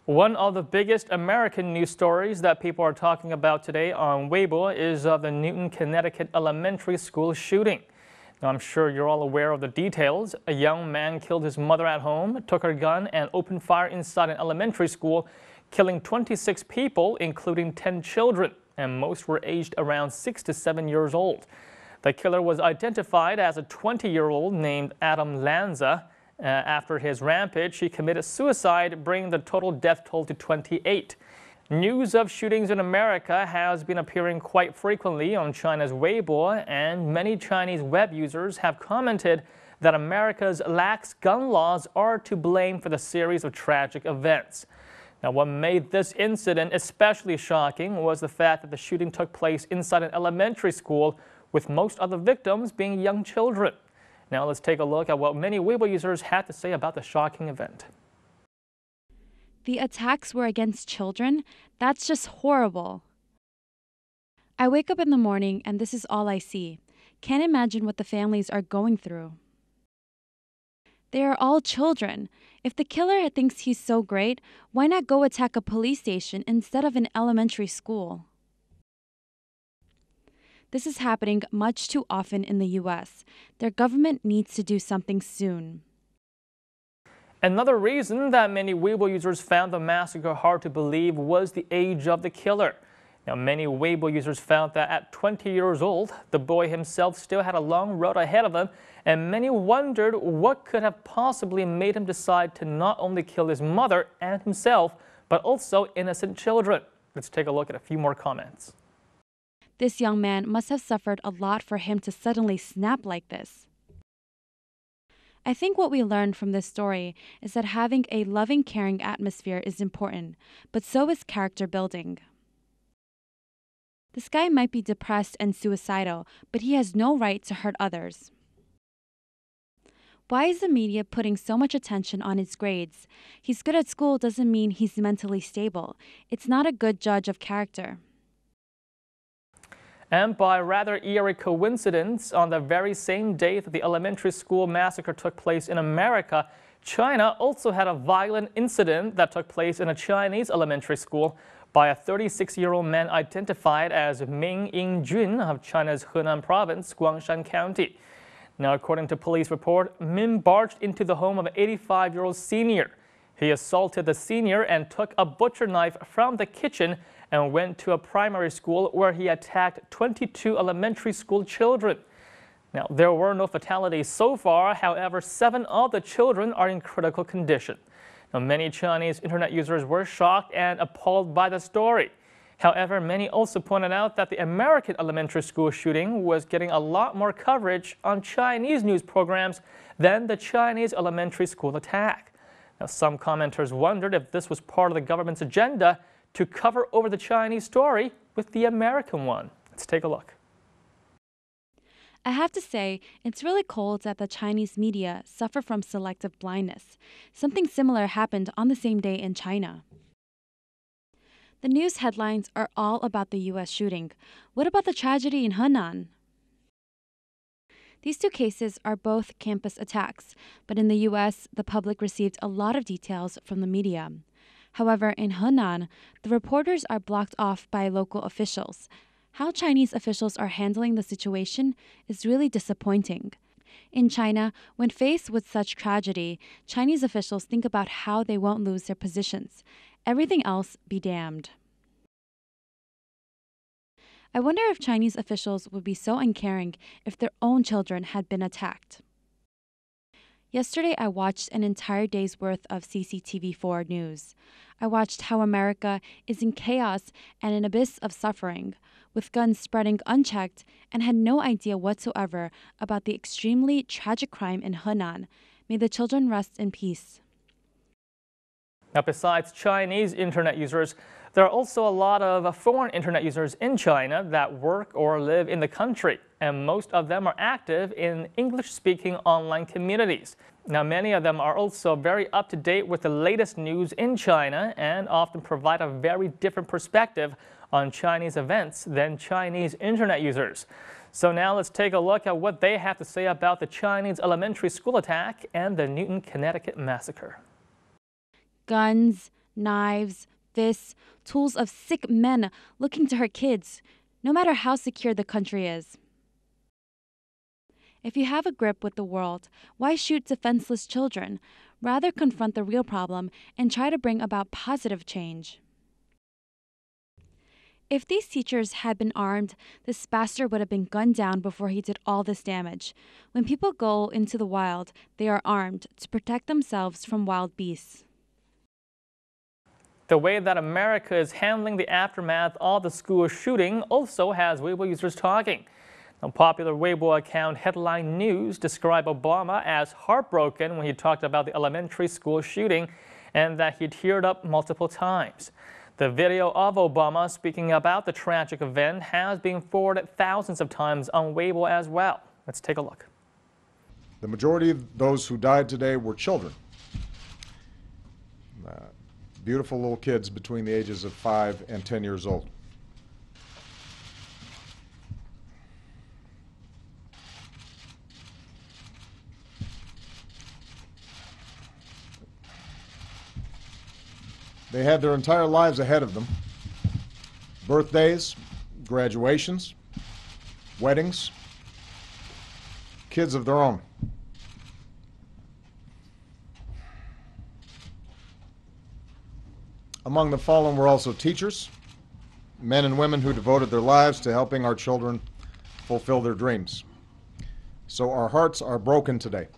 One of the biggest American news stories that people are talking about today on Weibo is of the Newton, Connecticut elementary school shooting. Now, I'm sure you're all aware of the details. A young man killed his mother at home, took her gun, and opened fire inside an elementary school, killing 26 people, including 10 children, and most were aged around 6 to 7 years old. The killer was identified as a 20-year-old named Adam Lanza. After his rampage, he committed suicide, bringing the total death toll to 28. News of shootings in America has been appearing quite frequently on China's Weibo, and many Chinese web users have commented that America's lax gun laws are to blame for the series of tragic events. Now, what made this incident especially shocking was the fact that the shooting took place inside an elementary school, with most of the victims being young children. Now let's take a look at what many Weibo users had to say about the shocking event. The attacks were against children? That's just horrible. I wake up in the morning and this is all I see. Can't imagine what the families are going through. They are all children. If the killer thinks he's so great, why not go attack a police station instead of an elementary school? This is happening much too often in the U.S. Their government needs to do something soon. Another reason that many Weibo users found the massacre hard to believe was the age of the killer. Now, many Weibo users found that at 20 years old, the boy himself still had a long road ahead of him, and many wondered what could have possibly made him decide to not only kill his mother and himself, but also innocent children. Let's take a look at a few more comments. This young man must have suffered a lot for him to suddenly snap like this. I think what we learned from this story is that having a loving, caring atmosphere is important, but so is character building. This guy might be depressed and suicidal, but he has no right to hurt others. Why is the media putting so much attention on his grades? He's good at school doesn't mean he's mentally stable. It's not a good judge of character. And by rather eerie coincidence, on the very same day that the elementary school massacre took place in America, China also had a violent incident that took place in a Chinese elementary school by a 36-year-old man identified as Ming Yingjun of China's Henan province, Guangshan County. Now, according to police report, Min barged into the home of an 85-year-old senior. He assaulted the senior and took a butcher knife from the kitchen and went to a primary school where he attacked 22 elementary school children. Now, there were no fatalities so far. However, 7 of the children are in critical condition. Now, many Chinese internet users were shocked and appalled by the story. However, many also pointed out that the American elementary school shooting was getting a lot more coverage on Chinese news programs than the Chinese elementary school attack. Now, some commenters wondered if this was part of the government's agenda to cover over the Chinese story with the American one. Let's take a look. I have to say, it's really cold that the Chinese media suffer from selective blindness. Something similar happened on the same day in China. The news headlines are all about the U.S. shooting. What about the tragedy in Henan? These two cases are both campus attacks, but in the U.S., the public received a lot of details from the media. However, in Henan, the reporters are blocked off by local officials. How Chinese officials are handling the situation is really disappointing. In China, when faced with such tragedy, Chinese officials think about how they won't lose their positions. Everything else be damned. I wonder if Chinese officials would be so uncaring if their own children had been attacked. Yesterday, I watched an entire day's worth of CCTV4 news. I watched how America is in chaos and an abyss of suffering, with guns spreading unchecked, and had no idea whatsoever about the extremely tragic crime in Henan. May the children rest in peace. Now, besides Chinese internet users, there are also a lot of foreign internet users in China that work or live in the country, and most of them are active in English-speaking online communities. Now, many of them are also very up-to-date with the latest news in China and often provide a very different perspective on Chinese events than Chinese internet users. So now let's take a look at what they have to say about the Chinese elementary school attack and the Newton, Connecticut massacre. Guns, knives, fists, tools of sick men looking to hurt kids, no matter how secure the country is. If you have a grip with the world, why shoot defenseless children? Rather confront the real problem and try to bring about positive change. If these teachers had been armed, this bastard would have been gunned down before he did all this damage. When people go into the wild, they are armed to protect themselves from wild beasts. The way that America is handling the aftermath of the school shooting also has Weibo users talking. A popular Weibo account Headline News described Obama as heartbroken when he talked about the elementary school shooting and that he teared up multiple times. The video of Obama speaking about the tragic event has been forwarded thousands of times on Weibo as well. Let's take a look. The majority of those who died today were children. Beautiful little kids between the ages of 5 and 10 years old. They had their entire lives ahead of them. Birthdays, graduations, weddings, kids of their own. Among the fallen were also teachers, men and women who devoted their lives to helping our children fulfill their dreams. So our hearts are broken today.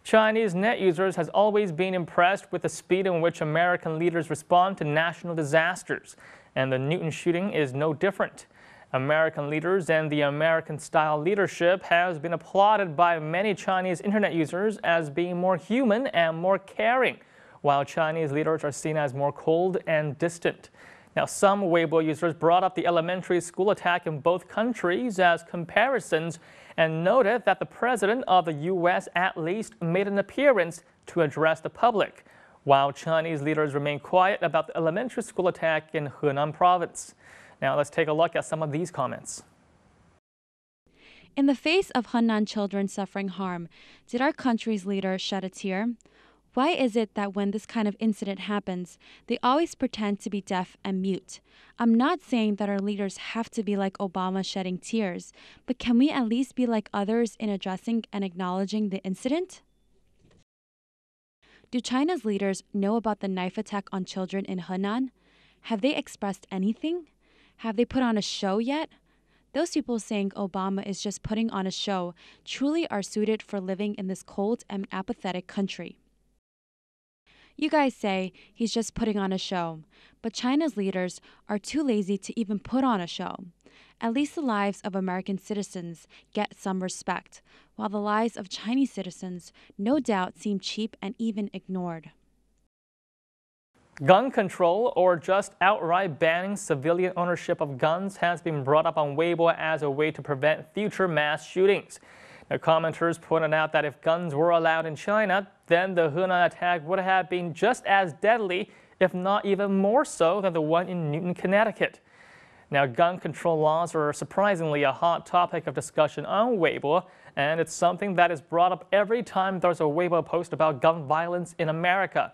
Chinese net users has always been impressed with the speed in which American leaders respond to national disasters, and the Newton shooting is no different. American leaders and the American-style leadership has been applauded by many Chinese internet users as being more human and more caring, while Chinese leaders are seen as more cold and distant. Now, some Weibo users brought up the elementary school attack in both countries as comparisons and noted that the president of the U.S. at least made an appearance to address the public, while Chinese leaders remain quiet about the elementary school attack in Henan province. Now, let's take a look at some of these comments. In the face of Henan children suffering harm, did our country's leader shed a tear? Why is it that when this kind of incident happens, they always pretend to be deaf and mute? I'm not saying that our leaders have to be like Obama shedding tears, but can we at least be like others in addressing and acknowledging the incident? Do China's leaders know about the knife attack on children in Henan? Have they expressed anything? Have they put on a show yet? Those people saying Obama is just putting on a show truly are suited for living in this cold and apathetic country. You guys say he's just putting on a show, but China's leaders are too lazy to even put on a show. At least the lives of American citizens get some respect, while the lives of Chinese citizens no doubt seem cheap and even ignored. Gun control, or just outright banning civilian ownership of guns, has been brought up on Weibo as a way to prevent future mass shootings. Now, commenters pointed out that if guns were allowed in China, then the Henan attack would have been just as deadly, if not even more so, than the one in Newton, Connecticut. Now, gun control laws are surprisingly a hot topic of discussion on Weibo, and it's something that is brought up every time there's a Weibo post about gun violence in America.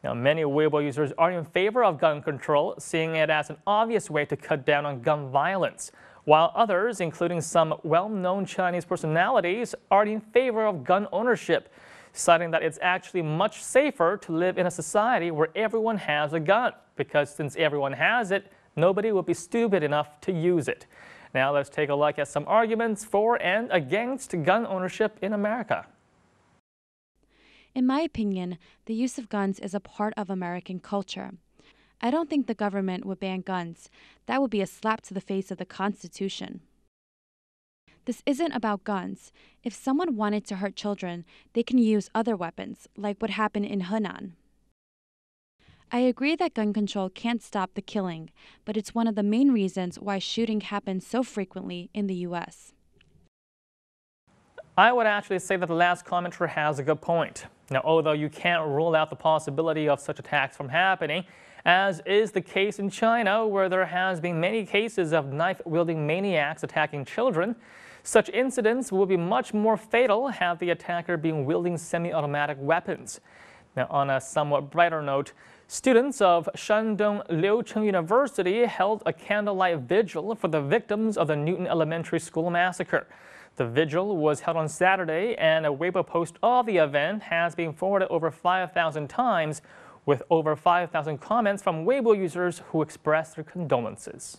Now, many Weibo users are in favor of gun control, seeing it as an obvious way to cut down on gun violence, while others, including some well-known Chinese personalities, are in favor of gun ownership, citing that it's actually much safer to live in a society where everyone has a gun, because since everyone has it, nobody will be stupid enough to use it. Now let's take a look at some arguments for and against gun ownership in America. In my opinion, the use of guns is a part of American culture. I don't think the government would ban guns. That would be a slap to the face of the Constitution. This isn't about guns. If someone wanted to hurt children, they can use other weapons, like what happened in Henan. I agree that gun control can't stop the killing, but it's one of the main reasons why shooting happens so frequently in the U.S. I would actually say that the last commenter has a good point. Now, although you can't rule out the possibility of such attacks from happening, as is the case in China, where there has been many cases of knife-wielding maniacs attacking children, such incidents will be much more fatal had the attacker been wielding semi-automatic weapons. Now, on a somewhat brighter note, students of Shandong Liucheng University held a candlelight vigil for the victims of the Newton Elementary School massacre. The vigil was held on Saturday, and a Weibo post of the event has been forwarded over 5,000 times, with over 5,000 comments from Weibo users who expressed their condolences.